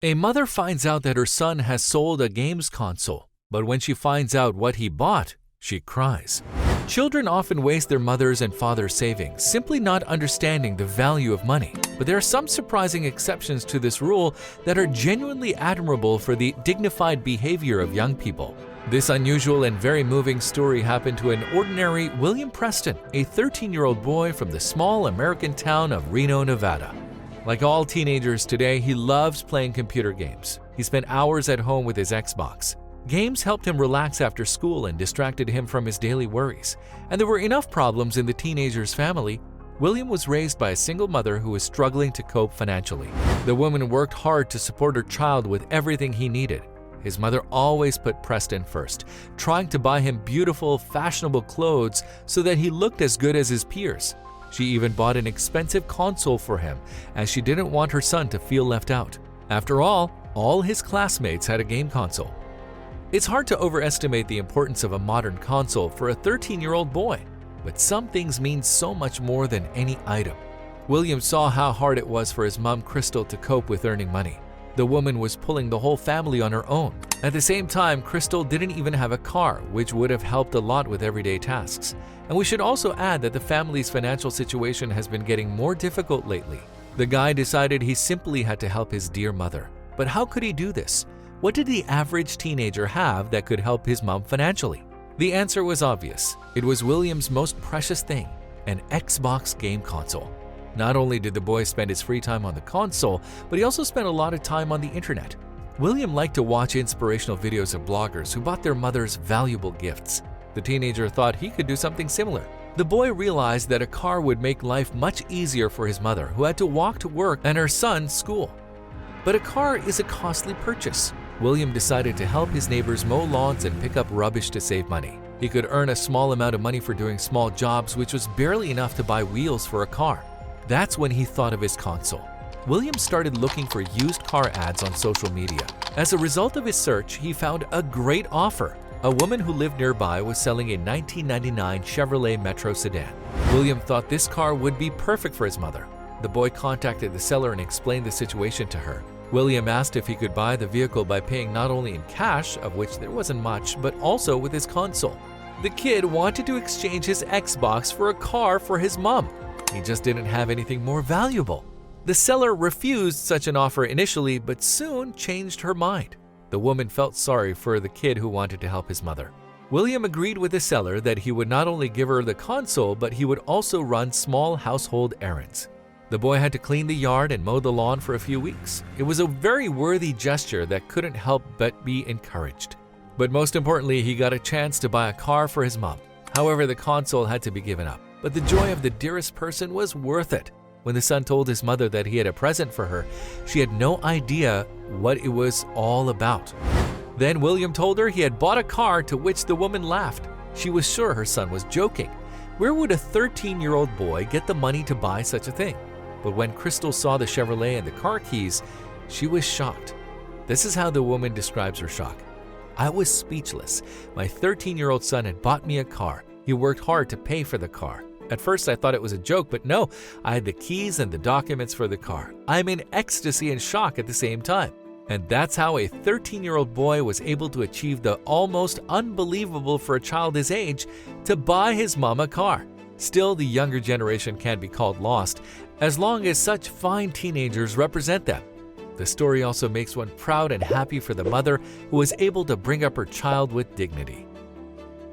A mother finds out that her son has sold a games console, but when she finds out what he bought, she cries. Children often waste their mother's and father's savings, simply not understanding the value of money. But there are some surprising exceptions to this rule that are genuinely admirable for the dignified behavior of young people. This unusual and very moving story happened to an ordinary William Preston, a 13-year-old boy from the small American town of Reno, Nevada. Like all teenagers today, he loves playing computer games. He spent hours at home with his Xbox. Games helped him relax after school and distracted him from his daily worries. And there were enough problems in the teenager's family. William was raised by a single mother who was struggling to cope financially. The woman worked hard to support her child with everything he needed. His mother always put Preston first, trying to buy him beautiful, fashionable clothes so that he looked as good as his peers. She even bought an expensive console for him, as she didn't want her son to feel left out. After all his classmates had a game console. It's hard to overestimate the importance of a modern console for a 13-year-old boy, but some things mean so much more than any item. William saw how hard it was for his mom, Crystal, to cope with earning money. The woman was pulling the whole family on her own. At the same time, Crystal didn't even have a car, which would have helped a lot with everyday tasks. And we should also add that the family's financial situation has been getting more difficult lately. The guy decided he simply had to help his dear mother. But how could he do this? What did the average teenager have that could help his mom financially? The answer was obvious. It was William's most precious thing, an Xbox game console. Not only did the boy spend his free time on the console, but he also spent a lot of time on the internet. William liked to watch inspirational videos of bloggers who bought their mothers valuable gifts. The teenager thought he could do something similar. The boy realized that a car would make life much easier for his mother, who had to walk to work, and her son's school. But a car is a costly purchase. William decided to help his neighbors mow lawns and pick up rubbish to save money. He could earn a small amount of money for doing small jobs, which was barely enough to buy wheels for a car. That's when he thought of his console. William started looking for used car ads on social media. As a result of his search, he found a great offer. A woman who lived nearby was selling a 1999 Chevrolet Metro sedan. William thought this car would be perfect for his mother. The boy contacted the seller and explained the situation to her. William asked if he could buy the vehicle by paying not only in cash, of which there wasn't much, but also with his console. The kid wanted to exchange his Xbox for a car for his mom. He just didn't have anything more valuable. The seller refused such an offer initially, but soon changed her mind. The woman felt sorry for the kid who wanted to help his mother. William agreed with the seller that he would not only give her the console, but he would also run small household errands. The boy had to clean the yard and mow the lawn for a few weeks. It was a very worthy gesture that couldn't help but be encouraged. But most importantly, he got a chance to buy a car for his mom. However, the console had to be given up. But the joy of the dearest person was worth it. When the son told his mother that he had a present for her, she had no idea what it was all about. Then William told her he had bought a car, to which the woman laughed. She was sure her son was joking. Where would a 13-year-old boy get the money to buy such a thing? But when Crystal saw the Chevrolet and the car keys, she was shocked. This is how the woman describes her shock. "I was speechless. My 13-year-old son had bought me a car. He worked hard to pay for the car. At first I thought it was a joke, but no, I had the keys and the documents for the car. I'm in ecstasy and shock at the same time." And that's how a 13-year-old boy was able to achieve the almost unbelievable for a child his age, to buy his mom a car. Still, the younger generation can't be called lost, as long as such fine teenagers represent them. The story also makes one proud and happy for the mother who was able to bring up her child with dignity.